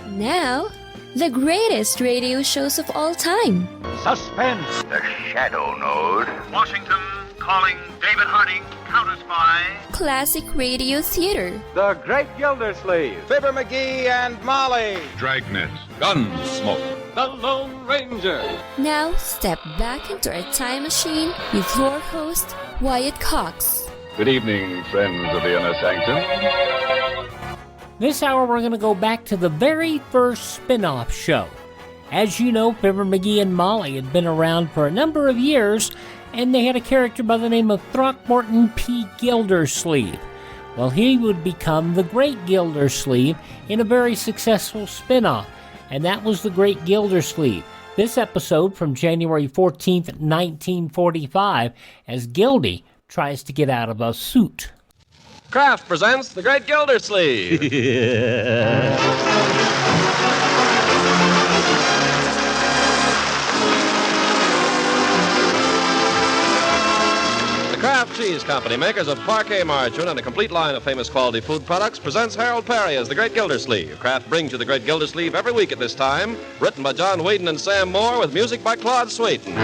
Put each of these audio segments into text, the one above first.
Now, the greatest radio shows of all time. Suspense. The Shadow Node. Washington calling David Harding, Counter Spy. Classic radio theater. The Great-Gildersleeve. Fibber McGee and Molly. Dragnet. Gunsmoke. The Lone Ranger. Now, step back into our time machine with your host, Wyatt Cox. Good evening, friends of the Inner Sanctum. This hour, we're going to go back to the very first spin-off show. As you know, Fibber McGee and Molly had been around for a number of years, and they had a character by the name of Throckmorton P. Gildersleeve. Well, he would become the Great-Gildersleeve in a very successful spin-off, and that was the Great-Gildersleeve. This episode from January 14th, 1945, as Gildy tries to get out of a suit. Kraft presents the Great-Gildersleeve. The Kraft Cheese Company, makers of parquet margarine and a complete line of famous quality food products, presents Harold Peary as the Great Gildersleeve. Kraft brings you the Great Gildersleeve every week at this time, written by John Whedon and Sam Moore with music by Claude Swaiten.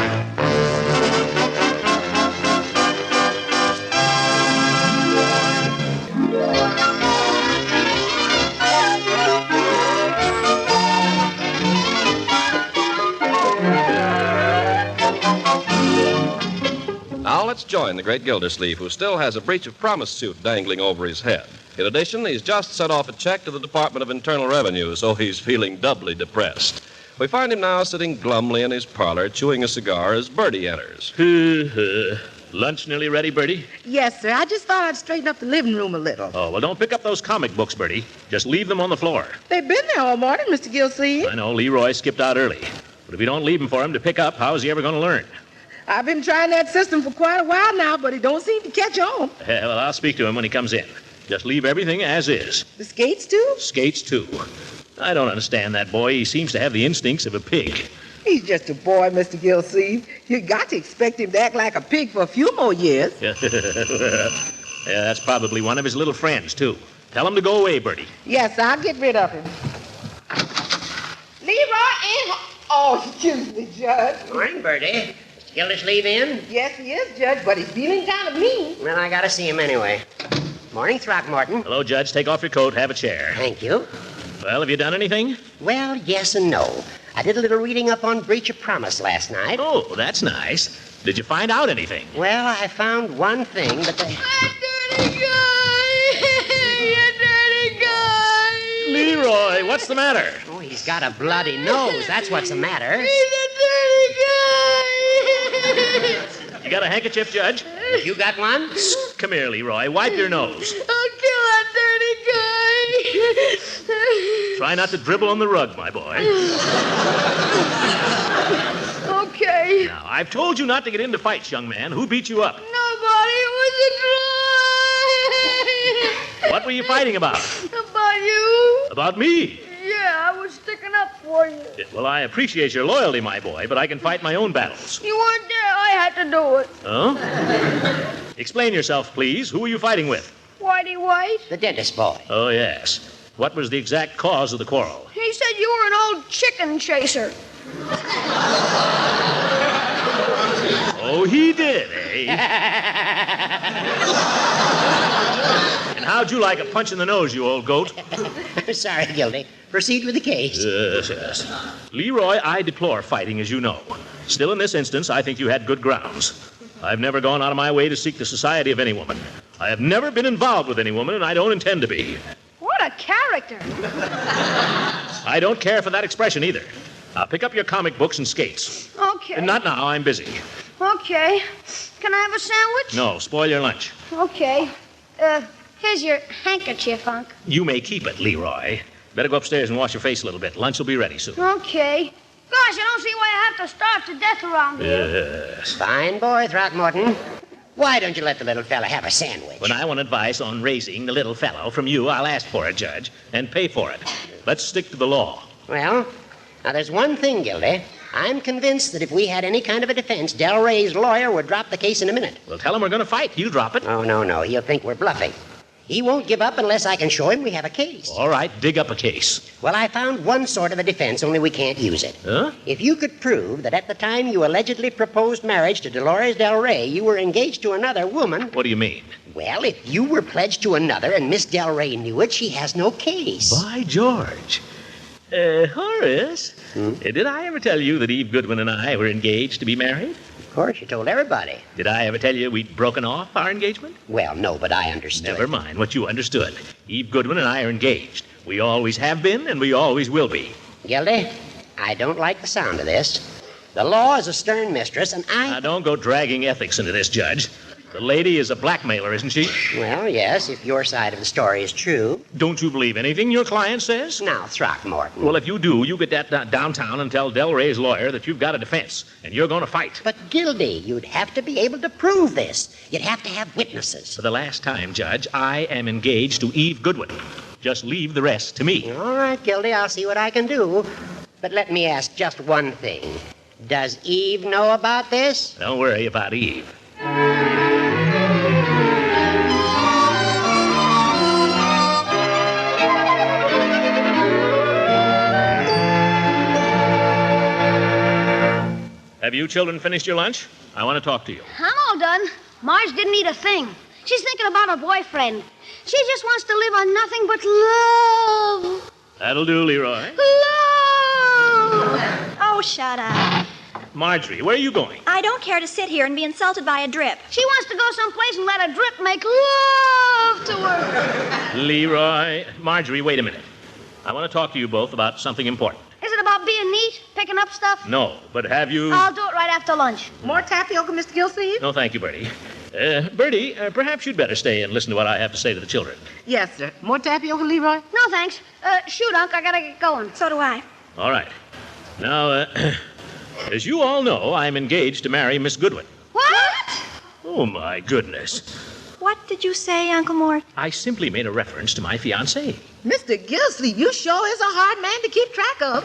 Now let's join the Great Gildersleeve, who still has a breach of promise suit dangling over his head. In addition, he's just sent off a check to the Department of Internal Revenue, so he's feeling doubly depressed. We find him now sitting glumly in his parlor, chewing a cigar as Bertie enters. Lunch nearly ready, Bertie? Yes, sir. I just thought I'd straighten up the living room a little. Oh, well, don't pick up those comic books, Bertie. Just leave them on the floor. They've been there all morning, Mr. Gildersleeve. I know, Leroy skipped out early. But if you don't leave them for him to pick up, how is he ever going to learn? I've been trying that system for quite a while now, but it don't seem to catch on. Well, I'll speak to him when he comes in. Just leave everything as is. The skates, too? Skates, too. I don't understand that boy. He seems to have the instincts of a pig. He's just a boy, Mr. Gildersleeve. You got to expect him to act like a pig for a few more years. Yeah, that's probably one of his little friends, too. Tell him to go away, Bertie. Yes, I'll get rid of him. Leroy and... Oh, excuse me, Judge. Morning, Bertie. Gildersleeve in? Yes, he is, Judge, but he's feeling kind of mean. Well, I gotta see him anyway. Morning, Throckmorton. Hello, Judge. Take off your coat. Have a chair. Thank you. Well, have you done anything? Well, yes and no. I did a little reading up on breach of promise last night. Oh, that's nice. Did you find out anything? Well, I found one thing, but the... Dirty guy! You dirty guy! Leroy, what's the matter? Oh, he's got a bloody nose. That's what's the matter. He's a dirty guy! You got a handkerchief, Judge? You got one? Come here, Leroy. Wipe your nose. I'll kill that dirty guy! Try not to dribble on the rug, my boy. Okay. Now, I've told you not to get into fights, young man. Who beat you up? Nobody. It was a try. What were you fighting about? About you. About me? Yeah, I was sticking up for you. Well, I appreciate your loyalty, my boy, but I can fight my own battles. You weren't there. I had to do it. Oh? Explain yourself, please. Who were you fighting with? Whitey White. The dentist boy. Oh, yes. What was the exact cause of the quarrel? He said you were an old chicken chaser. Oh, he did, eh? And how'd you like a punch in the nose, you old goat? Sorry, Gildy. Proceed with the case. Yes. Leroy, I deplore fighting, as you know. Still, in this instance, I think you had good grounds. I've never gone out of my way to seek the society of any woman. I have never been involved with any woman, and I don't intend to be. What a character. I don't care for that expression either. Now, pick up your comic books and skates. Okay. Not now, I'm busy. Okay. Can I have a sandwich? No, spoil your lunch. Okay. Here's your handkerchief, Unc. You may keep it, Leroy. Better go upstairs and wash your face a little bit. Lunch will be ready soon. Okay. Gosh, I don't see why I have to starve to death around here. Yes. Fine boy, Throckmorton. Why don't you let the little fella have a sandwich? When I want advice on raising the little fellow from you, I'll ask for it, Judge, and pay for it. Let's stick to the law. Well, now there's one thing, Gildy. I'm convinced that if we had any kind of a defense, Del Rey's lawyer would drop the case in a minute. Well, tell him we're going to fight. You drop it. Oh, no. He'll think we're bluffing. He won't give up unless I can show him we have a case. All right, dig up a case. Well, I found one sort of a defense, only we can't use it. Huh? If you could prove that at the time you allegedly proposed marriage to Dolores Del Rey, you were engaged to another woman. What do you mean? Well, if you were pledged to another and Miss Del Rey knew it, she has no case. By George. Horace, did I ever tell you that Eve Goodwin and I were engaged to be married? Of course, you told everybody. Did I ever tell you we'd broken off our engagement? Well, no, but I understood. Never mind what you understood. Eve Goodwin and I are engaged. We always have been, and we always will be. Gildy, I don't like the sound of this. The law is a stern mistress, and Now, don't go dragging ethics into this, Judge. The lady is a blackmailer, isn't she? Well, yes, if your side of the story is true. Don't you believe anything your client says? Now, Throckmorton. Well, if you do, you get that downtown and tell Del Rey's lawyer that you've got a defense, and you're going to fight. But, Gildy, you'd have to be able to prove this. You'd have to have witnesses. For the last time, Judge, I am engaged to Eve Goodwin. Just leave the rest to me. All right, Gildy, I'll see what I can do. But let me ask just one thing. Does Eve know about this? Don't worry about Eve. Have you children finished your lunch? I want to talk to you. I'm all done. Marge didn't eat a thing. She's thinking about her boyfriend. She just wants to live on nothing but love. That'll do, Leroy. Love! Oh, shut up. Marjorie, where are you going? I don't care to sit here and be insulted by a drip. She wants to go someplace and let a drip make love to her. Leroy. Marjorie, wait a minute. I want to talk to you both about something important. Is it about being neat, picking up stuff? No, but have you... I'll do it right after lunch. More tapioca, Mr. Gildersleeve? No, thank you, Bertie. Bertie, perhaps you'd better stay and listen to what I have to say to the children. Yes, sir. More tapioca, Leroy? No, thanks. Shoot, Unc, I gotta get going. So do I. All right. Now, as you all know, I'm engaged to marry Miss Goodwin. What? Oh, my goodness. What did you say, Uncle Mort? I simply made a reference to my fiancée. Mr. Gildersleeve, you sure is a hard man to keep track of.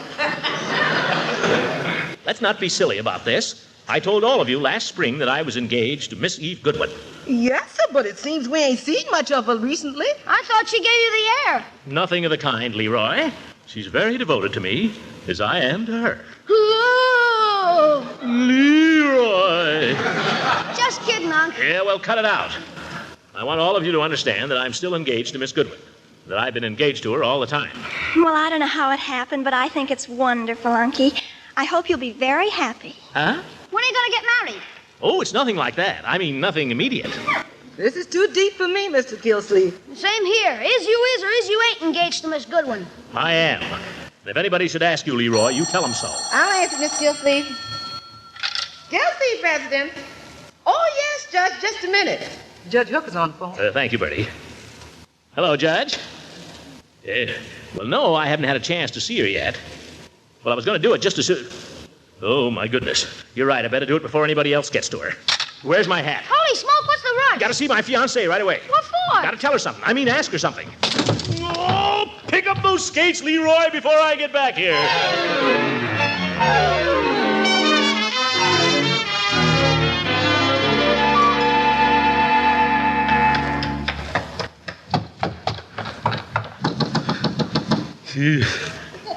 Let's not be silly about this. I told all of you last spring that I was engaged to Miss Eve Goodwin. Yes, sir, but it seems we ain't seen much of her recently. I thought she gave you the air. Nothing of the kind, Leroy. She's very devoted to me, as I am to her. Love! Leroy! Just kidding, Unc. Yeah, well, cut it out. I want all of you to understand that I'm still engaged to Miss Goodwin, that I've been engaged to her all the time. Well, I don't know how it happened, but I think it's wonderful, Unky. I hope you'll be very happy. Huh? When are you going to get married? Oh, it's nothing like that. I mean, nothing immediate. This is too deep for me, Mr. Gildersleeve. Same here. Is or is you ain't engaged to Miss Goodwin? I am. And if anybody should ask you, Leroy, you tell them so. I'll answer, Mr. Gildersleeve. Gildersleeve, President. Oh, yes, Judge, just a minute. Judge Hooker's on the phone. Thank you, Bertie. Hello, Judge. Well, no, I haven't had a chance to see her yet. Well, I was going to do it just as soon... Oh, my goodness. You're right. I better do it before anybody else gets to her. Where's my hat? Holy smoke, what's the rush? Got to see my fiancée right away. What for? Got to tell her something. I mean, ask her something. Oh, pick up those skates, Leroy, before I get back here.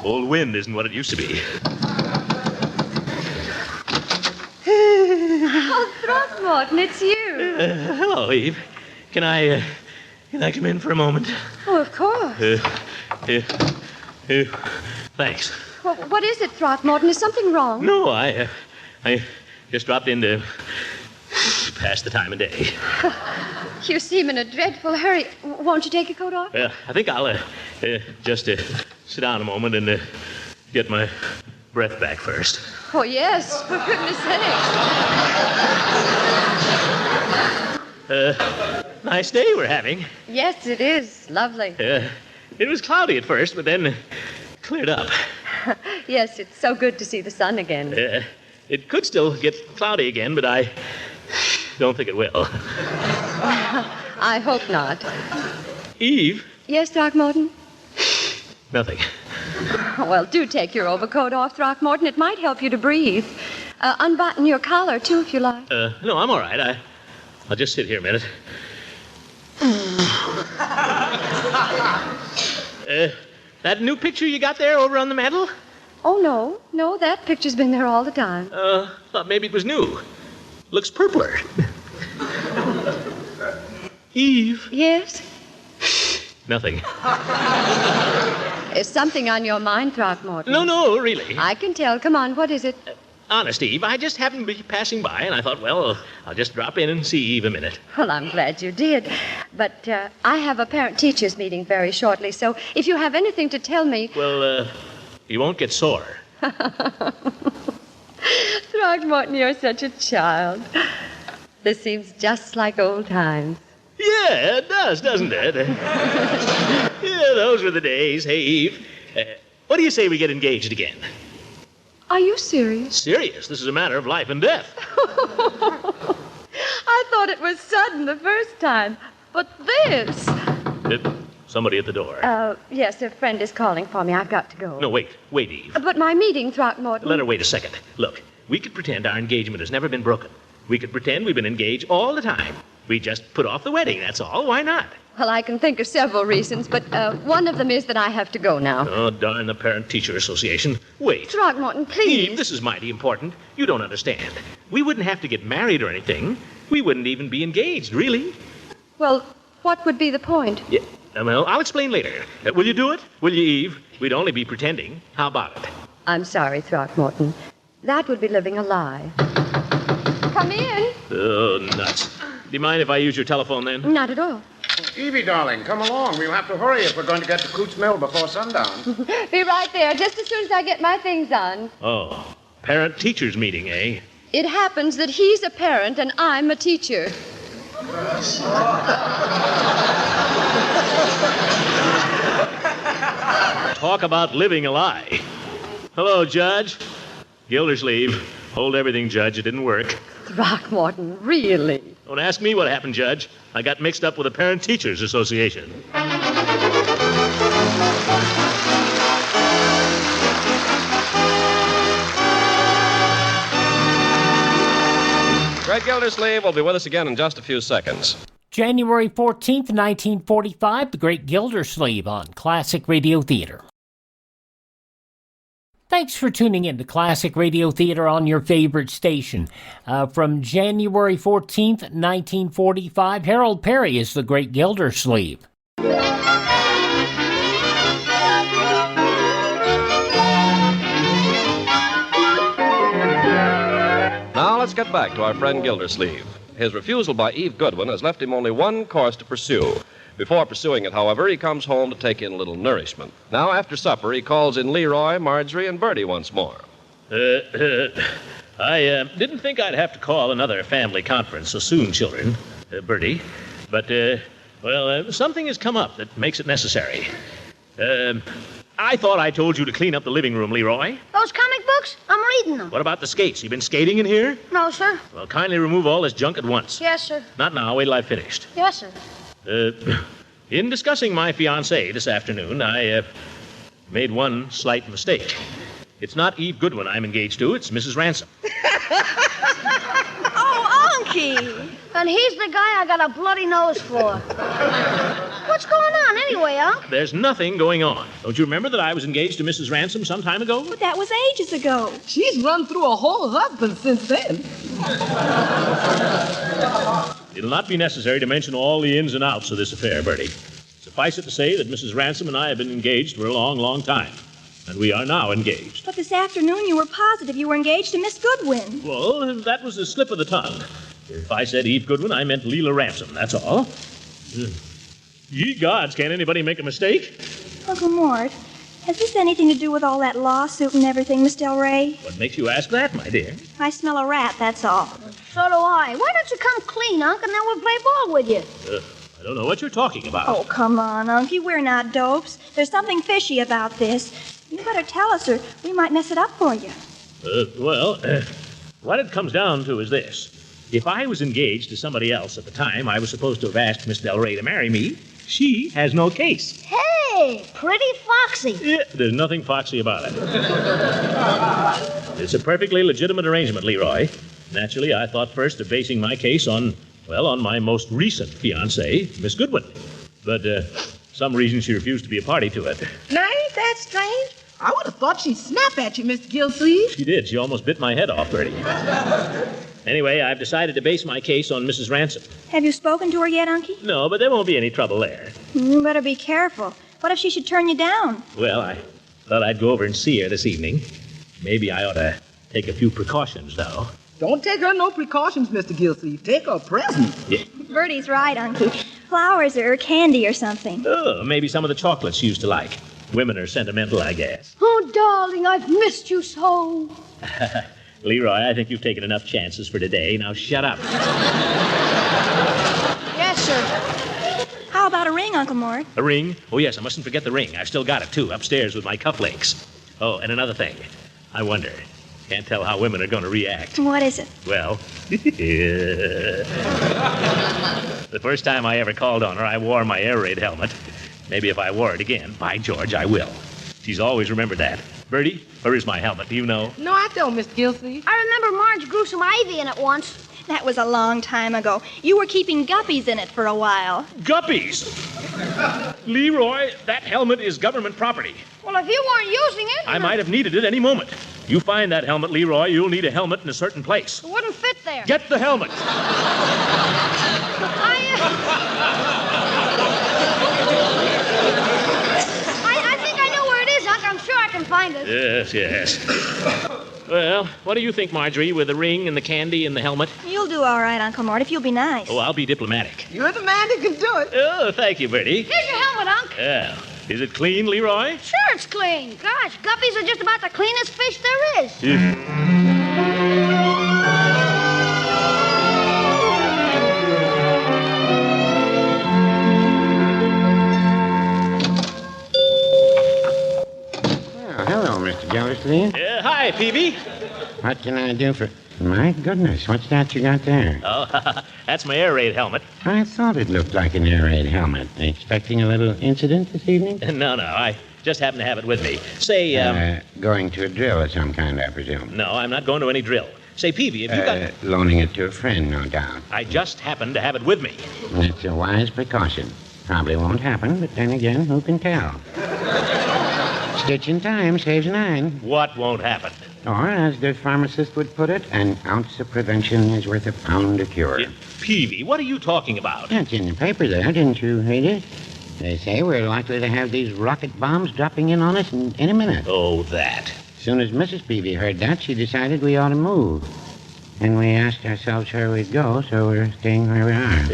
Old wind isn't what it used to be. Oh, Throckmorton, it's you. Hello, Eve. Can I come in for a moment? Oh, of course. Thanks. What is it, Throckmorton? Is something wrong? No, I just dropped in to pass the time of day. You seem in a dreadful hurry. Won't you take your coat off? Well, I think I'll just sit down a moment and get my breath back first. Oh, yes, for goodness sake. Nice day we're having. Yes, it is. Lovely. It was cloudy at first, but then cleared up. Yes, it's so good to see the sun again. It could still get cloudy again, but I don't think it will. I hope not. Eve? Yes, Throckmorton? Nothing. Well, do take your overcoat off, Throckmorton. It might help you to breathe. Unbutton your collar, too, if you like. No, I'm all right. I'll just sit here a minute. That new picture you got there over on the mantel? Oh, no, that picture's been there all the time. Thought maybe it was new. Looks purpler. Eve. Yes? Nothing. Is something on your mind, Throckmorton? No, really. I can tell. Come on, what is it? Honest, Eve, I just happened to be passing by, and I thought, well, I'll just drop in and see Eve a minute. Well, I'm glad you did. But I have a parent-teachers meeting very shortly, so if you have anything to tell me... Well, you won't get sore. Throckmorton, you're such a child. This seems just like old times. Yeah, it does, doesn't it? Yeah, those were the days. Hey, Eve, what do you say we get engaged again? Are you serious? Serious. This is a matter of life and death. I thought it was sudden the first time, but this... Somebody at the door. Yes, a friend is calling for me. I've got to go. No, wait, Eve. But my meeting, Throckmorton... Let her wait a second. Look, we could pretend our engagement has never been broken. We could pretend we've been engaged all the time. We just put off the wedding, that's all. Why not? Well, I can think of several reasons, but one of them is that I have to go now. Oh, darn the Parent-Teacher Association. Wait. Throckmorton, please. Eve, this is mighty important. You don't understand. We wouldn't have to get married or anything. We wouldn't even be engaged, really. Well, what would be the point? Yeah, well, I'll explain later. Will you do it? Will you, Eve? We'd only be pretending. How about it? I'm sorry, Throckmorton. That would be living a lie. Come in. Oh, nuts. Do you mind if I use your telephone then? Not at all. Evie, darling, come along. We'll have to hurry if we're going to get to Coots Mill before sundown. Be right there, just as soon as I get my things on. Oh, parent-teachers meeting, eh? It happens that he's a parent and I'm a teacher. Talk about living a lie. Hello, Judge. Gildersleeve. Hold everything, Judge. It didn't work. Throckmorton, really? Don't ask me what happened, Judge. I got mixed up with the Parent-Teachers Association. Great Gildersleeve will be with us again in just a few seconds. January 14th, 1945, The Great Gildersleeve on Classic Radio Theater. Thanks for tuning in to Classic Radio Theater on your favorite station. From January 14th, 1945, Harold Peary is The Great Gildersleeve. Now let's get back to our friend Gildersleeve. His refusal by Eve Goodwin has left him only one course to pursue. Before pursuing it, however, he comes home to take in a little nourishment. Now, after supper, he calls in Leroy, Marjorie, and Bertie once more. I didn't think I'd have to call another family conference so soon, children, Bertie. But, something has come up that makes it necessary. I thought I told you to clean up the living room, Leroy. Those comic books? I'm reading them. What about the skates? You been skating in here? No, sir. Well, kindly remove all this junk at once. Yes, sir. Not now. Wait till I've finished. Yes, sir. In discussing my fiancée this afternoon, I made one slight mistake. It's not Eve Goodwin I'm engaged to. It's Mrs. Ransom. Oh, Unky! And he's the guy I got a bloody nose for. What's going on anyway, Unc? There's nothing going on. Don't you remember that I was engaged to Mrs. Ransom some time ago? But that was ages ago. She's run through a whole husband since then. It'll not be necessary to mention all the ins and outs of this affair, Bertie. Suffice it to say that Mrs. Ransom and I have been engaged for a long, long time. And we are now engaged. But this afternoon you were positive you were engaged to Miss Goodwin. Well, that was a slip of the tongue. If I said Eve Goodwin, I meant Leela Ransom, that's all. Ye gods, can't anybody make a mistake? Uncle Mort, has this anything to do with all that lawsuit and everything, Miss Del Rey? What makes you ask that, my dear? I smell a rat, that's all. So do I. Why don't you come clean, Unc, and then we'll play ball with you? I don't know what you're talking about. Oh, come on, Unky. We're not dopes. There's something fishy about this. You better tell us, or we might mess it up for you. What it comes down to is this. If I was engaged to somebody else at the time I was supposed to have asked Miss Del Rey to marry me, she has no case. Hey, pretty foxy. Yeah, there's nothing foxy about it. It's a perfectly legitimate arrangement, Leroy. Naturally, I thought first of basing my case on my most recent fiancée, Miss Goodwin. But some reason she refused to be a party to it. Now, ain't that strange? I would have thought she'd snap at you, Mr. Gildersleeve. She did. She almost bit my head off, Bertie. Anyway, I've decided to base my case on Mrs. Ransom. Have you spoken to her yet, Unky? No, but there won't be any trouble there. You better be careful. What if she should turn you down? Well, I thought I'd go over and see her this evening. Maybe I ought to take a few precautions, though. Don't take her no precautions, Mr. Gildersleeve. Take her a present. Yeah. Bertie's right, Unky. Flowers or candy or something. Oh, maybe some of the chocolates she used to like. Women are sentimental, I guess. Oh, darling, I've missed you so. Leroy, I think you've taken enough chances for today. Now shut up. Yes, sir. How about a ring, Uncle Mort? A ring? Oh, yes, I mustn't forget the ring. I've still got it, too, upstairs with my cufflinks. Oh, and another thing. I wonder. Can't tell how women are going to react. What is it? Well, the first time I ever called on her, I wore my air raid helmet. Maybe if I wore it again, by George, I will. She's always remembered that. Bertie, where is my helmet? Do you know? No, I don't, Mr. Gildersleeve. I remember Marge grew some ivy in it once. That was a long time ago. You were keeping guppies in it for a while. Guppies? Leroy, that helmet is government property. Well, if you weren't using it... I might have needed it any moment. You find that helmet, Leroy, you'll need a helmet in a certain place. It wouldn't fit there. Get the helmet. I think I know where it is, Unc. I'm sure I can find it. Yes. Well, what do you think, Marjorie, with the ring and the candy and the helmet? You'll do all right, Uncle Mort, if you'll be nice. Oh, I'll be diplomatic. You're the man that can do it. Oh, thank you, Bertie. Here's your helmet, Unc. Yeah. Is it clean, Leroy? Sure it's clean. Gosh, guppies are just about the cleanest fish there is. Well, hello, Mr. Gildersleeve. Hi, Peavy. What can I do for... My goodness, what's that you got there? Oh, that's my air raid helmet. I thought it looked like an air raid helmet. Expecting a little incident this evening? No, I just happen to have it with me. Say, Going to a drill of some kind, I presume. No, I'm not going to any drill. Say, Peavy, have you got... Loaning it to a friend, no doubt. I just happen to have it with me. It's a wise precaution. Probably won't happen, but then again, who can tell? Stitch in time saves 9. What won't happen? Or, as the pharmacist would put it, an ounce of prevention is worth a pound of cure. Peavy, what are you talking about? That's in the paper there, didn't you read it? They say we're likely to have these rocket bombs dropping in on us in a minute. Oh, that. As soon as Mrs. Peavy heard that, she decided we ought to move. And we asked ourselves where we'd go, so we're staying where we are.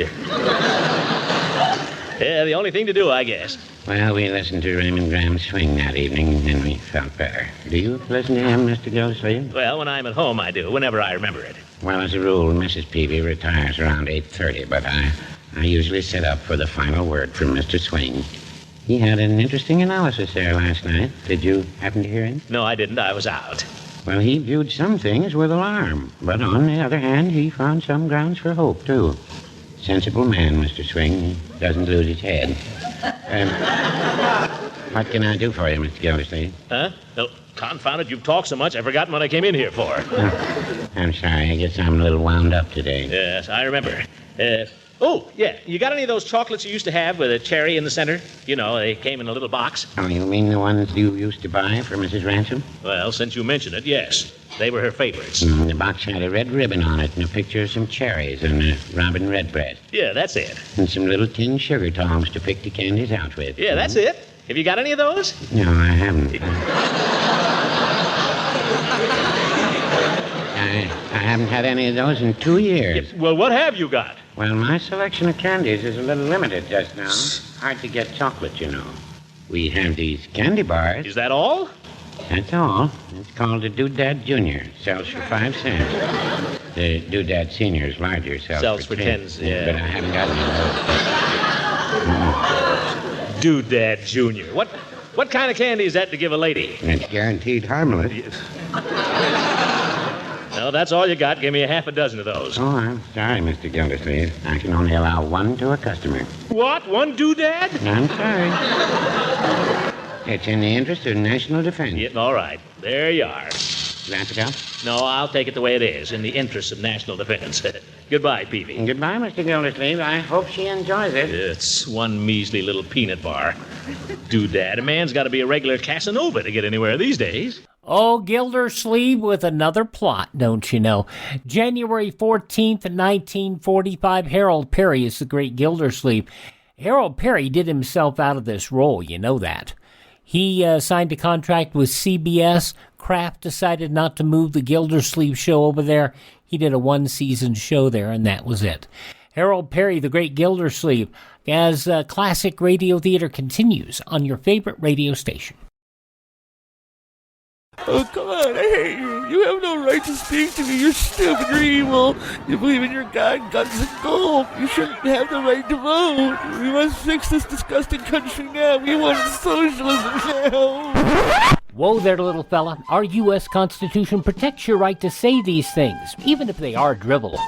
Yeah, the only thing to do, I guess. Well, we listened to Raymond Graham's swing that evening, and then we felt better. Do you listen to him, Mr. Gildersleeve? Well, when I'm at home, I do, whenever I remember it. Well, as a rule, Mrs. Peavy retires around 8:30, but I usually sit up for the final word from Mr. Swing. He had an interesting analysis there last night. Did you happen to hear him? No, I didn't. I was out. Well, he viewed some things with alarm, but on the other hand, he found some grounds for hope, too. Sensible man, Mr. Swing. He doesn't lose his head. What can I do for you, Mr. Gildersleeve? Huh? Oh, confound it, you've talked so much, I forgot what I came in here for. I'm sorry. I guess I'm a little wound up today. Yes, I remember. You got any of those chocolates you used to have with a cherry in the center? You know, they came in a little box. Oh, you mean the ones you used to buy for Mrs. Ransom? Well, since you mention it, yes. They were her favorites. The box had a red ribbon on it and a picture of some cherries and a robin redbreast. Yeah, that's it. And some little tin sugar tongs to pick the candies out with. Yeah, that's it. Have you got any of those? No, I haven't. I haven't had any of those in 2 years. Yeah, well, what have you got? Well, my selection of candies is a little limited just now. Hard to get chocolate, you know. We have these candy bars. Is that all? That's all. It's called the Doodad Junior. Sells for 5 cents. The Doodad Senior is larger. Sells for 10. Yeah. But I haven't got any of those. Doodad Junior. What kind of candy is that to give a lady? It's guaranteed harmless. No, that's all you got. Give me a half a dozen of those. Oh, I'm sorry, Mr. Gildersleeve. I can only allow 1 to a customer. What? 1 doodad? I'm sorry. It's in the interest of national defense. Yeah, all right. There you are. That the cup? No, I'll take it the way it is, in the interest of national defense. Goodbye, Peavy. Goodbye, Mr. Gildersleeve. I hope she enjoys it. It's one measly little peanut bar. Doodad, a man's got to be a regular Casanova to get anywhere these days. Oh, Gildersleeve with another plot, don't you know? January 14th, 1945, Harold Peary is the great Gildersleeve. Harold Peary did himself out of this role, you know that. He signed a contract with CBS. Kraft decided not to move the Gildersleeve show over there. He did a one-season show there, and that was it. Harold Peary, the great Gildersleeve, as classic radio theater continues on your favorite radio station. Oh, come on, I hate you. You have no right to speak to me. You're stupid, you're evil. You believe in your God, guns, and gold. You shouldn't have the right to vote. We must fix this disgusting country now. We want socialism now. Whoa there, little fella. Our U.S. Constitution protects your right to say these things, even if they are drivel.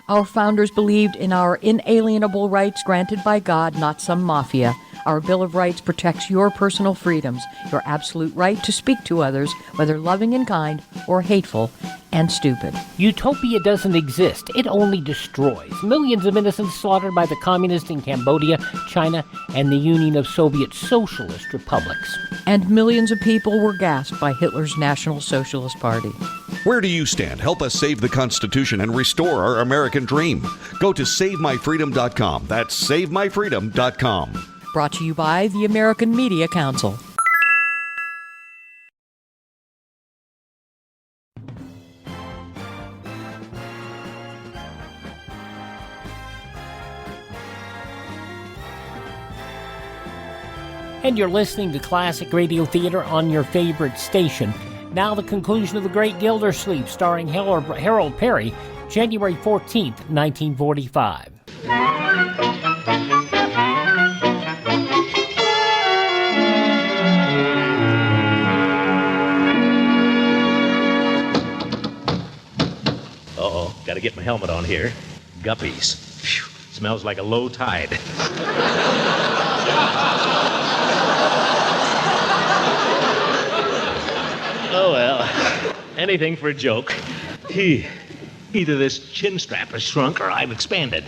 Our founders believed in our inalienable rights granted by God, not some mafia. Our Bill of Rights protects your personal freedoms, your absolute right to speak to others, whether loving and kind or hateful and stupid. Utopia doesn't exist. It only destroys. Millions of innocents slaughtered by the communists in Cambodia, China, and the Union of Soviet Socialist Republics. And millions of people were gassed by Hitler's National Socialist Party. Where do you stand? Help us save the Constitution and restore our American dream. Go to SaveMyFreedom.com. That's SaveMyFreedom.com. Brought to you by the American Media Council. And you're listening to Classic Radio Theater on your favorite station. Now the conclusion of The Great Gildersleeve, starring Harold Peary, January 14th, 1945. Uh-oh, gotta get my helmet on here. Guppies. Phew, smells like a low tide. Oh, well, anything for a joke. Either this chin strap has shrunk or I've expanded.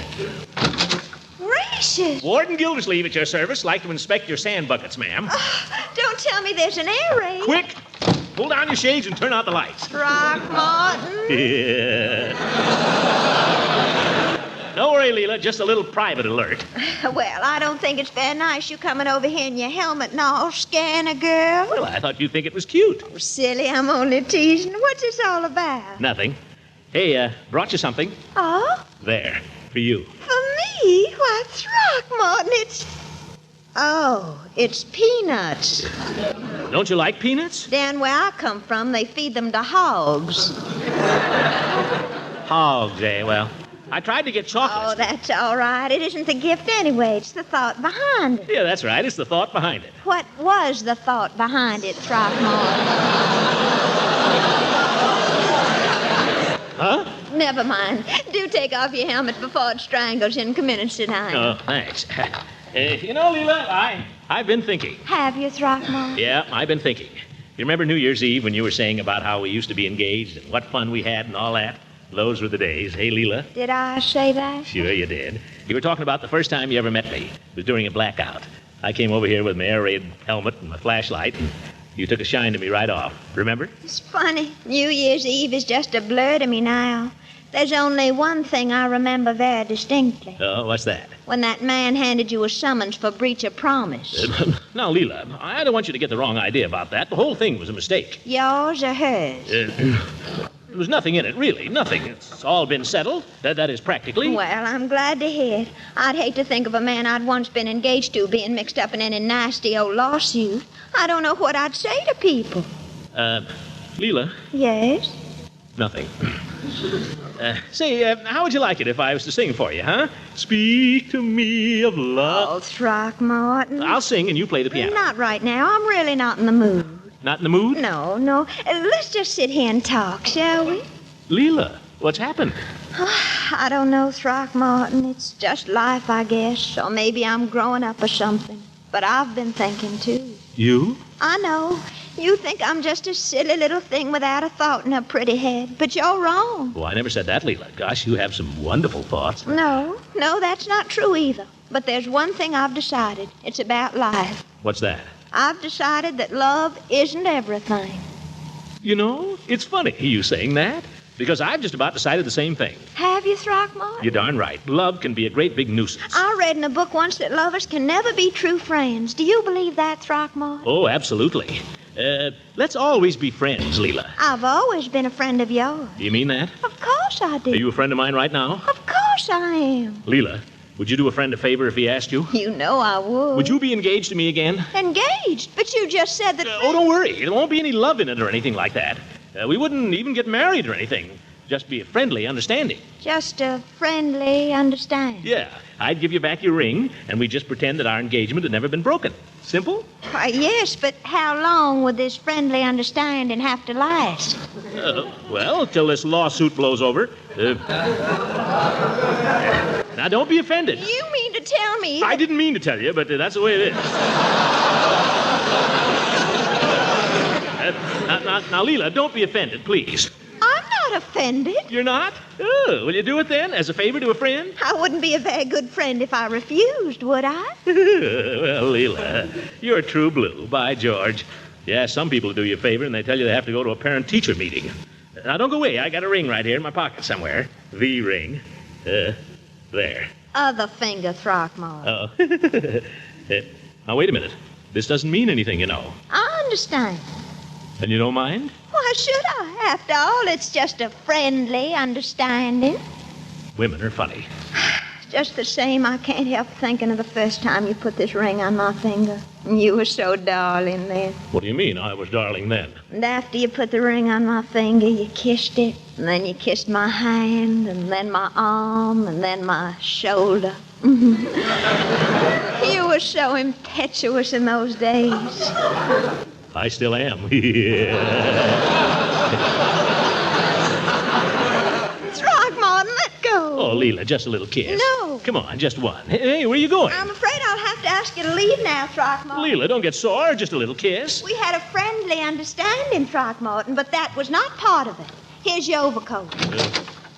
Gracious! Warden Gildersleeve at your service. Like to inspect your sand buckets, ma'am. Don't tell me there's an air raid. Quick! Pull down your shades and turn out the lights. Throckmorton. Yeah. Don't worry, Leela. Just a little private alert. Well, I don't think it's very nice you coming over here in your helmet and all, scanning a girl. Well, I thought you'd think it was cute. Oh, silly, I'm only teasing. What's this all about? Nothing. Hey, brought you something. Oh? There, for you. For me? Why, Throckmorton, it's... Oh, it's peanuts. Don't you like peanuts? Down where I come from, they feed them to hogs. Hogs, eh? Well, I tried to get chocolate. Oh, that's all right. It isn't the gift anyway. It's the thought behind it. Yeah, that's right. It's the thought behind it. What was the thought behind it, Throckmorton? Huh? Never mind. Do take off your helmet before it strangles you and come in and sit down. Oh, thanks. You know, Leela, I've been thinking. Have you, Throckmorton? Yeah, I've been thinking. You remember New Year's Eve when you were saying about how we used to be engaged and what fun we had and all that? Those were the days. Hey, Leela? Did I say that? Sure you did. You were talking about the first time you ever met me. It was during a blackout. I came over here with my air raid helmet and my flashlight, and you took a shine to me right off. Remember? It's funny. New Year's Eve is just a blur to me now. There's only one thing I remember very distinctly. Oh, what's that? When that man handed you a summons for breach of promise. Now, Leela, I don't want you to get the wrong idea about that. The whole thing was a mistake. Yours or hers? There was nothing in it, really. Nothing. It's all been settled. That is practically. Well, I'm glad to hear it. I'd hate to think of a man I'd once been engaged to being mixed up in any nasty old lawsuit. I don't know what I'd say to people. Leela? Yes? Nothing. Say, how would you like it if I was to sing for you, huh? Speak to me of love. Oh, Throckmorton. I'll sing and you play the piano. Not right now. I'm really not in the mood. Not in the mood? No. Let's just sit here and talk, shall we? Leela, what's happened? I don't know, Throckmorton. It's just life, I guess. Or maybe I'm growing up or something. But I've been thinking, too. You? I know. You think I'm just a silly little thing without a thought in a pretty head, but you're wrong. Oh, I never said that, Leela. Gosh, you have some wonderful thoughts. No, that's not true either. But there's one thing I've decided. It's about life. What's that? I've decided that love isn't everything. You know, it's funny you saying that, because I've just about decided the same thing. Have you, Throckmorton? You're darn right. Love can be a great big nuisance. I read in a book once that lovers can never be true friends. Do you believe that, Throckmorton? Oh, absolutely. Let's always be friends, Leela. I've always been a friend of yours. Do you mean that? Of course I do. Are you a friend of mine right now? Of course I am. Leela, would you do a friend a favor if he asked you? You know I would. Would you be engaged to me again? Engaged? But you just said that... Oh, don't worry. There won't be any love in it or anything like that. We wouldn't even get married or anything. Just be a friendly understanding. Just a friendly understanding. Yeah. I'd give you back your ring, and we'd just pretend that our engagement had never been broken. Simple? Why, yes, but how long would this friendly understanding have to last? Well, till this lawsuit blows over. Now, don't be offended. You mean to tell me... I didn't mean to tell you, but that's the way it is. Now, Leela, don't be offended, please. I'm not offended. You're not? Oh, will you do it then, as a favor to a friend? I wouldn't be a very good friend if I refused, would I? Well, Leela, you're true blue, by George. Yeah, some people do you a favor, and they tell you they have to go to a parent-teacher meeting. Now, don't go away. I got a ring right here in my pocket somewhere. The ring. There. Other finger, Throckmorton. Oh. Now, wait a minute. This doesn't mean anything, you know. I understand. And you don't mind? Why should I? After all, it's just a friendly understanding. Women are funny. Just the same, I can't help thinking of the first time you put this ring on my finger. You were so darling then. What do you mean, I was darling then? And after you put the ring on my finger, you kissed it. And then you kissed my hand, and then my arm, and then my shoulder. You were so impetuous in those days. I still am. Throckmorton, let go. Oh, Leela, just a little kiss. No. Come on, just one. Hey, where are you going? I'm afraid I'll have to ask you to leave now, Throckmorton. Leela, don't get sore. Just a little kiss. We had a friendly understanding, Throckmorton, but that was not part of it. Here's your overcoat.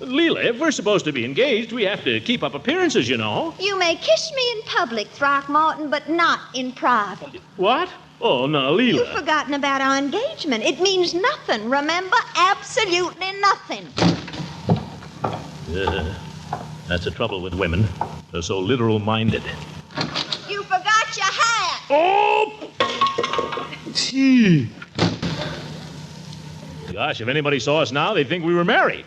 Leela, if we're supposed to be engaged, we have to keep up appearances, you know. You may kiss me in public, Throckmorton, but not in private. What? Oh, no, Leela. You've forgotten about our engagement. It means nothing, remember? Absolutely nothing. That's the trouble with women. They're so literal-minded. You forgot your hat. Oh! Gee. Gosh, if anybody saw us now, they'd think we were married.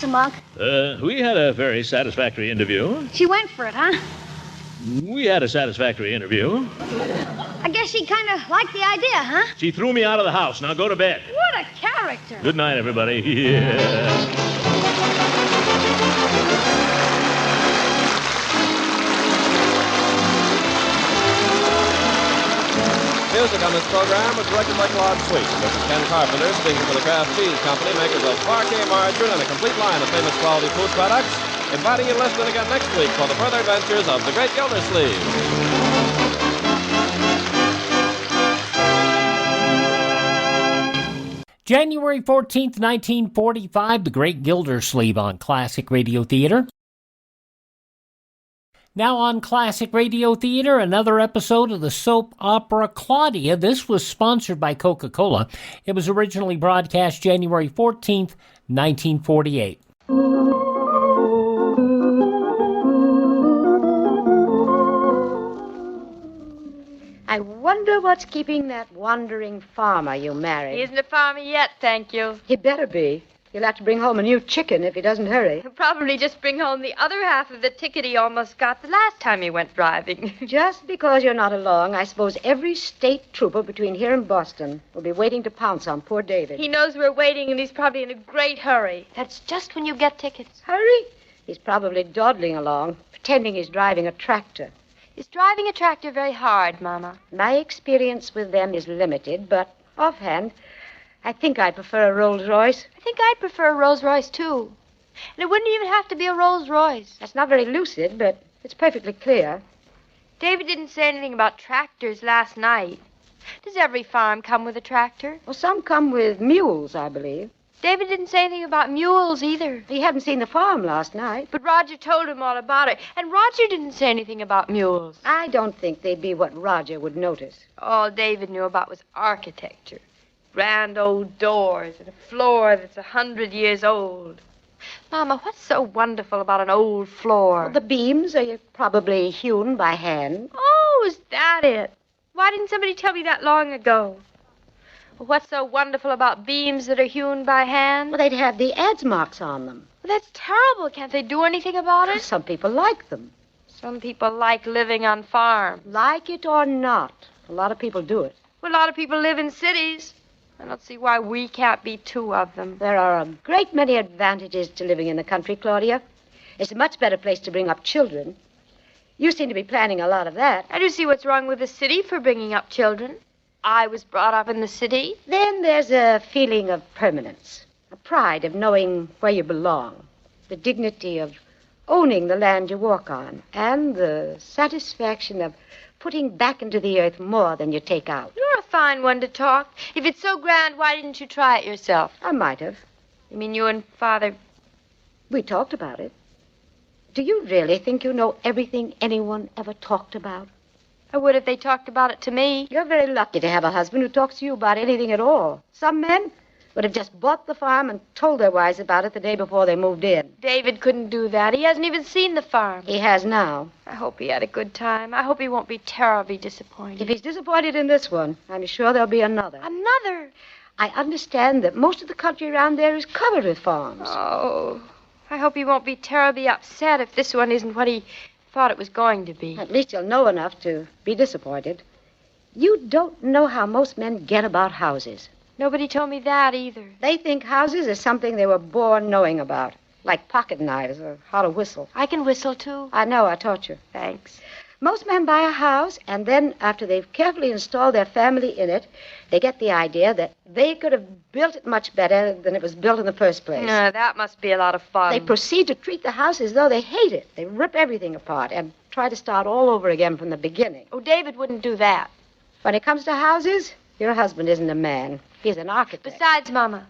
Monk? We had a very satisfactory interview. She went for it, huh? We had a satisfactory interview. I guess she kind of liked the idea, huh? She threw me out of the house. Now go to bed. What a character. Good night, everybody. Yeah. Music on this program was directed by Claude Sweet. This is Ken Carpenter speaking for the Kraft Cheese Company, makers of Parquet Margarine and a complete line of famous quality food products, inviting you to listen again next week for the further adventures of the Great Gildersleeve. January 14th, 1945, The Great Gildersleeve on Classic Radio Theater. Now on Classic Radio Theater, another episode of the soap opera Claudia. This was sponsored by Coca-Cola. It was originally broadcast January 14th, 1948. I wonder what's keeping that wandering farmer you married. He isn't a farmer yet, thank you. He better be. He'll have to bring home a new chicken if he doesn't hurry. He'll probably just bring home the other half of the ticket he almost got the last time he went driving. Just because you're not along, I suppose every state trooper between here and Boston will be waiting to pounce on poor David. He knows we're waiting, and he's probably in a great hurry. That's just when you get tickets. Hurry? He's probably dawdling along, pretending he's driving a tractor. Is driving a tractor very hard, Mama? My experience with them is limited, but offhand, I think I prefer a Rolls Royce. I think I'd prefer a Rolls Royce, too. And it wouldn't even have to be a Rolls Royce. That's not very lucid, but it's perfectly clear. David didn't say anything about tractors last night. Does every farm come with a tractor? Well, some come with mules, I believe. David didn't say anything about mules either. He hadn't seen the farm last night. But Roger told him all about it. And Roger didn't say anything about mules. I don't think they'd be what Roger would notice. All David knew about was architecture. Grand old doors and a floor that's 100 years old. Mama, what's so wonderful about an old floor? Well, the beams are probably hewn by hand. Oh, is that it? Why didn't somebody tell me that long ago? Well, what's so wonderful about beams that are hewn by hand? Well, they'd have the adze marks on them. Well, that's terrible. Can't they do anything about it? Some people like them. Some people like living on farms. Like it or not, a lot of people do it. Well, a lot of people live in cities. I don't see why we can't be two of them. There are a great many advantages to living in the country, Claudia. It's a much better place to bring up children. You seem to be planning a lot of that. I do see what's wrong with the city for bringing up children. I was brought up in the city. Then there's a feeling of permanence, a pride of knowing where you belong, the dignity of owning the land you walk on, and the satisfaction of putting back into the earth more than you take out. You're a fine one to talk. If it's so grand, why didn't you try it yourself? I might have. You mean you and Father... We talked about it. Do you really think you know everything anyone ever talked about? I would if they talked about it to me. You're very lucky to have a husband who talks to you about anything at all. Some men would have just bought the farm and told their wives about it the day before they moved in. David couldn't do that. He hasn't even seen the farm. He has now. I hope he had a good time. I hope he won't be terribly disappointed. If he's disappointed in this one, I'm sure there'll be another. Another? I understand that most of the country around there is covered with farms. Oh, I hope he won't be terribly upset if this one isn't what he thought it was going to be. At least he'll know enough to be disappointed. You don't know how most men get about houses. Nobody told me that either. They think houses are something they were born knowing about, like pocket knives or how to whistle. I can whistle, too. I know, I taught you. Thanks. Most men buy a house, and then after they've carefully installed their family in it, they get the idea that they could have built it much better than it was built in the first place. That must be a lot of fun. They proceed to treat the house as though they hate it. They rip everything apart and try to start all over again from the beginning. Oh, David wouldn't do that. When it comes to houses, your husband isn't a man. He's an architect. Besides, Mama,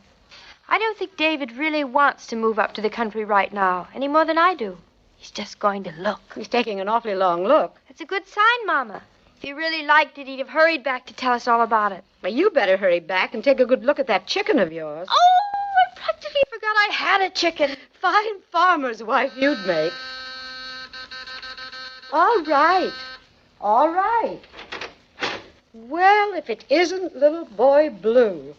I don't think David really wants to move up to the country right now, any more than I do. He's just going to look. He's taking an awfully long look. That's a good sign, Mama. If he really liked it, he'd have hurried back to tell us all about it. Well, you better hurry back and take a good look at that chicken of yours. Oh, I practically forgot I had a chicken. Fine farmer's wife you'd make. All right. All right. Well, if it isn't little boy Blue.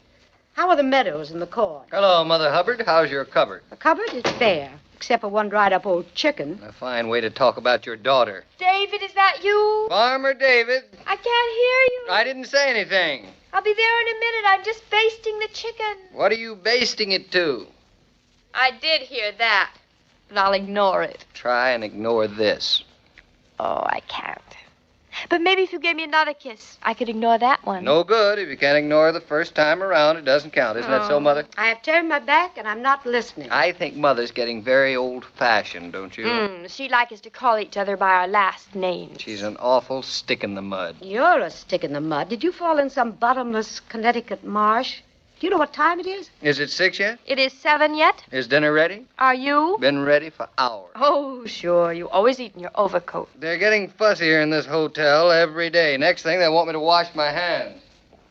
How are the meadows and the corn? Hello, Mother Hubbard. How's your cupboard? The cupboard is bare, except for one dried-up old chicken. A fine way to talk about your daughter. David, is that you? Farmer David. I can't hear you. I didn't say anything. I'll be there in a minute. I'm just basting the chicken. What are you basting it to? I did hear that, but I'll ignore it. Try and ignore this. Oh, I can't. But maybe if you gave me another kiss, I could ignore that one. No good. If you can't ignore the first time around, it doesn't count. Isn't that so, Mother? I have turned my back, and I'm not listening. I think Mother's getting very old-fashioned, don't you? She'd like us to call each other by our last names. She's an awful stick in the mud. You're a stick in the mud. Did you fall in some bottomless Connecticut marsh? Do you know what time it is? Is it 6 yet? It is 7 yet. Is dinner ready? Are you? Been ready for hours. Oh, sure. You always eat in your overcoat. They're getting fussier in this hotel every day. Next thing, they want me to wash my hands.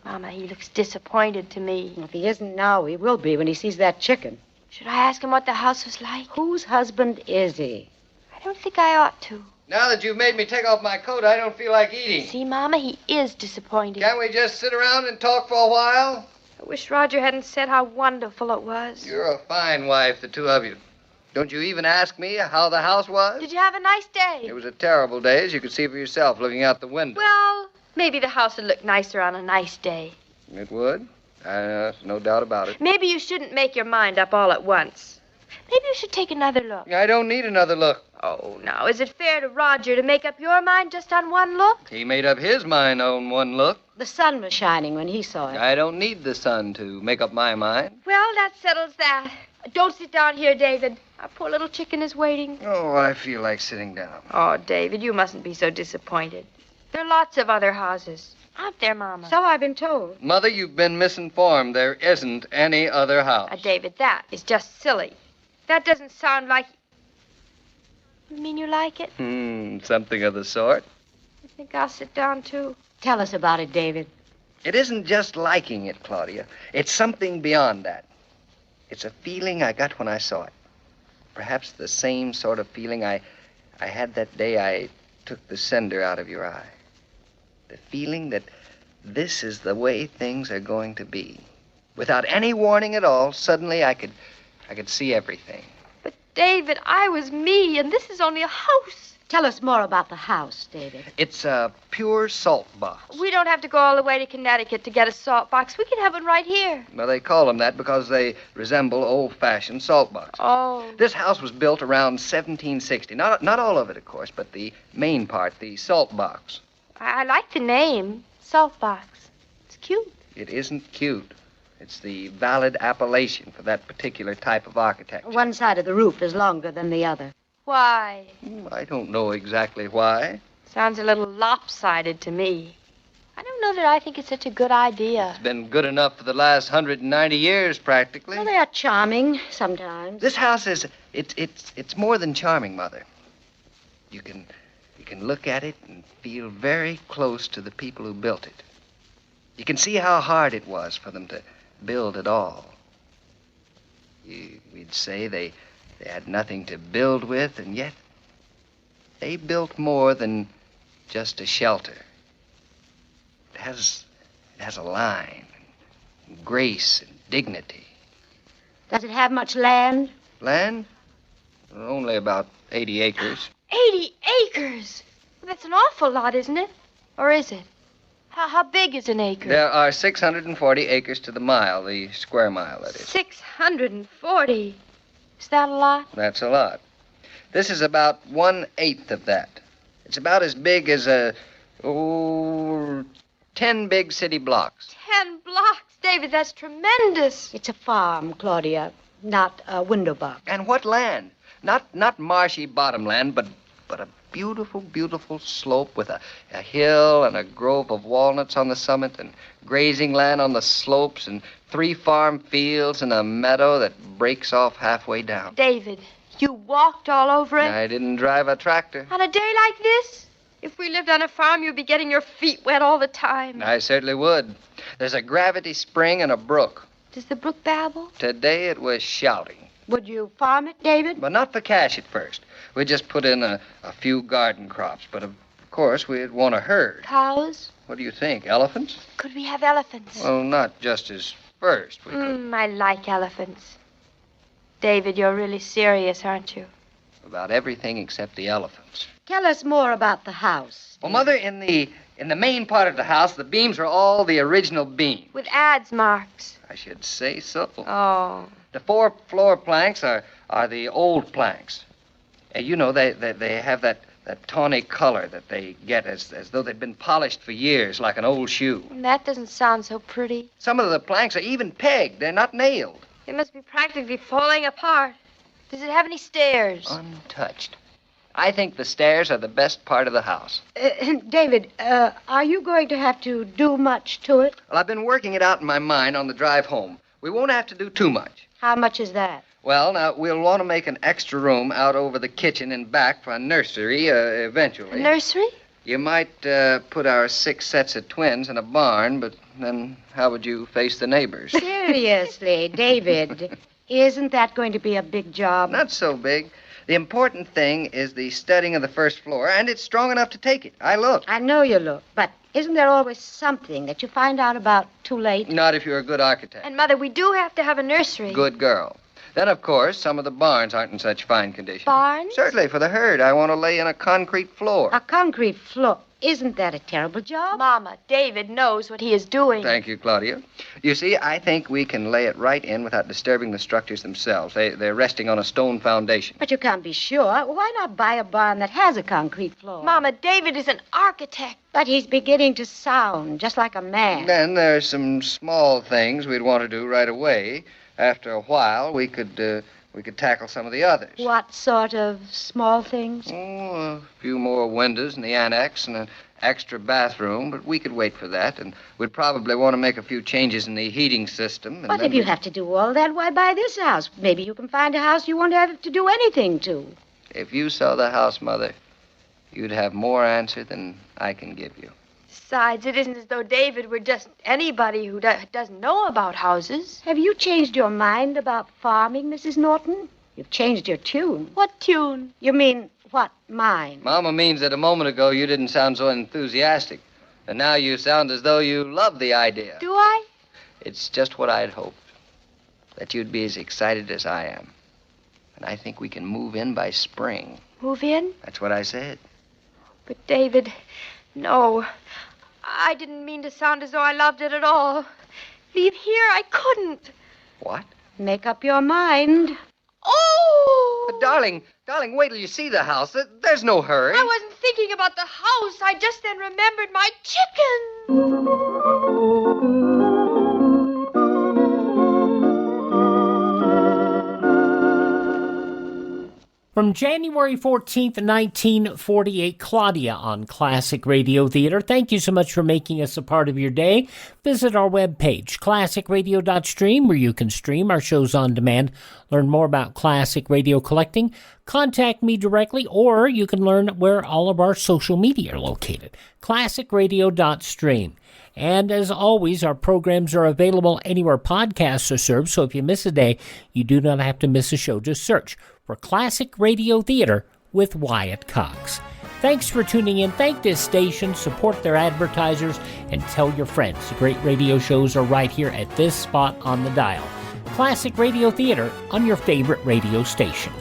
Mama, he looks disappointed to me. If he isn't now, he will be when he sees that chicken. Should I ask him what the house was like? Whose husband is he? I don't think I ought to. Now that you've made me take off my coat, I don't feel like eating. See, Mama, he is disappointed. Can't we just sit around and talk for a while? I wish Roger hadn't said how wonderful it was. You're a fine wife, the two of you. Don't you even ask me how the house was? Did you have a nice day? It was a terrible day, as you could see for yourself looking out the window. Well, maybe the house would look nicer on a nice day. It would. No doubt about it. Maybe you shouldn't make your mind up all at once. Maybe you should take another look. I don't need another look. Oh, now, is it fair to Roger to make up your mind just on one look? He made up his mind on one look. The sun was shining when he saw it. I don't need the sun to make up my mind. Well, that settles that. Don't sit down here, David. Our poor little chicken is waiting. Oh, I feel like sitting down. Oh, David, you mustn't be so disappointed. There are lots of other houses. Aren't there, Mama? So I've been told. Mother, you've been misinformed. There isn't any other house. David, that is just silly. That doesn't sound like... You mean you like it? Something of the sort. I think I'll sit down, too. Tell us about it, David. It isn't just liking it, Claudia. It's something beyond that. It's a feeling I got when I saw it. Perhaps the same sort of feeling I had that day I took the cinder out of your eye. The feeling that this is the way things are going to be. Without any warning at all, suddenly I could see everything. But, David, I was me, and this is only a house. Tell us more about the house, David. It's a pure salt box. We don't have to go all the way to Connecticut to get a salt box. We can have one right here. Well, they call them that because they resemble old-fashioned salt boxes. Oh. This house was built around 1760. Not all of it, of course, but the main part, the salt box. I like the name, salt box. It's cute. It isn't cute. It's the valid appellation for that particular type of architecture. One side of the roof is longer than the other. Why? I don't know exactly why. Sounds a little lopsided to me. I don't know that I think it's such a good idea. It's been good enough for the last 190 years, practically. Well, they're charming sometimes. This house is, it's more than charming, Mother. You can look at it and feel very close to the people who built it. You can see how hard it was for them to build at all. We'd say they had nothing to build with, and yet they built more than just a shelter. It has a line, and grace, and dignity. Does it have much land? Land? Only about 80 acres. 80 acres? That's an awful lot, isn't it? Or is it? How big is an acre? There are 640 acres to the mile, the square mile, that is. 640? Is that a lot? That's a lot. This is about 1/8 of that. It's about as big as 10 big city blocks. 10 blocks? David, that's tremendous. It's a farm, Claudia, not a window box. And what land? Not marshy bottomland, but a beautiful, beautiful slope with a hill and a grove of walnuts on the summit and grazing land on the slopes and 3 farm fields and a meadow that breaks off halfway down. David, you walked all over it? I didn't drive a tractor. On a day like this? If we lived on a farm, you'd be getting your feet wet all the time. I certainly would. There's a gravity spring and a brook. Does the brook babble? Today it was shouting. Would you farm it, David? But not for cash at first. We'd just put in a few garden crops. But, of course, we'd want a herd. Cows? What do you think? Elephants? Could we have elephants? Well, not just as first. We could. I like elephants. David, you're really serious, aren't you? About everything except the elephants. Tell us more about the house. Well, Mother, in the main part of the house, the beams are all the original beams. With adze marks. I should say so. Oh. The 4 floor planks are the old planks. You know, they have that tawny color that they get as though they'd been polished for years, like an old shoe. That doesn't sound so pretty. Some of the planks are even pegged. They're not nailed. They must be practically falling apart. Does it have any stairs? Untouched. I think the stairs are the best part of the house. David, are you going to have to do much to it? Well, I've been working it out in my mind on the drive home. We won't have to do too much. How much is that? Well, now, we'll want to make an extra room out over the kitchen and back for a nursery eventually. A nursery? You might put our 6 sets of twins in a barn, but then how would you face the neighbors? Seriously, David, isn't that going to be a big job? Not so big. The important thing is the studding of the first floor, and it's strong enough to take it. I looked. I know you look, but isn't there always something that you find out about too late? Not if you're a good architect. And, Mother, we do have to have a nursery. Good girl. Then, of course, some of the barns aren't in such fine condition. Barns? Certainly, for the herd. I want to lay in a concrete floor. A concrete floor. Isn't that a terrible job? Mama, David knows what he is doing. Thank you, Claudia. You see, I think we can lay it right in without disturbing the structures themselves. They're resting on a stone foundation. But you can't be sure. Why not buy a barn that has a concrete floor? Mama, David is an architect. But he's beginning to sound just like a man. Then there's some small things we'd want to do right away. After a while, we could tackle some of the others. What sort of small things? Oh, a few more windows in the annex and an extra bathroom, but we could wait for that, and we'd probably want to make a few changes in the heating system. And But if you have to do all that, why buy this house? Maybe you can find a house you won't have to do anything to. If you saw the house, Mother, you'd have more answer than I can give you. Besides, it isn't as though David were just anybody who doesn't know about houses. Have you changed your mind about farming, Mrs. Norton? You've changed your tune. What tune? You mean, what, mine? Mama means that a moment ago you didn't sound so enthusiastic, and now you sound as though you love the idea. Do I? It's just what I'd hoped, that you'd be as excited as I am. And I think we can move in by spring. Move in? That's what I said. But, David, no. I didn't mean to sound as though I loved it at all. Leave here, I couldn't. What? Make up your mind. Oh! But darling, wait till you see the house. There's no hurry. I wasn't thinking about the house. I just then remembered my chicken. From January 14th, 1948, Claudia on Classic Radio Theater. Thank you so much for making us a part of your day. Visit our webpage, classicradio.stream, where you can stream our shows on demand, learn more about classic radio collecting, contact me directly, or you can learn where all of our social media are located, classicradio.stream. And as always, our programs are available anywhere podcasts are served, so if you miss a day, you do not have to miss a show. Just search for Classic Radio Theater with Wyatt Cox. Thanks for tuning in. Thank this station, support their advertisers, and tell your friends. The great radio shows are right here at this spot on the dial. Classic Radio Theater on your favorite radio station.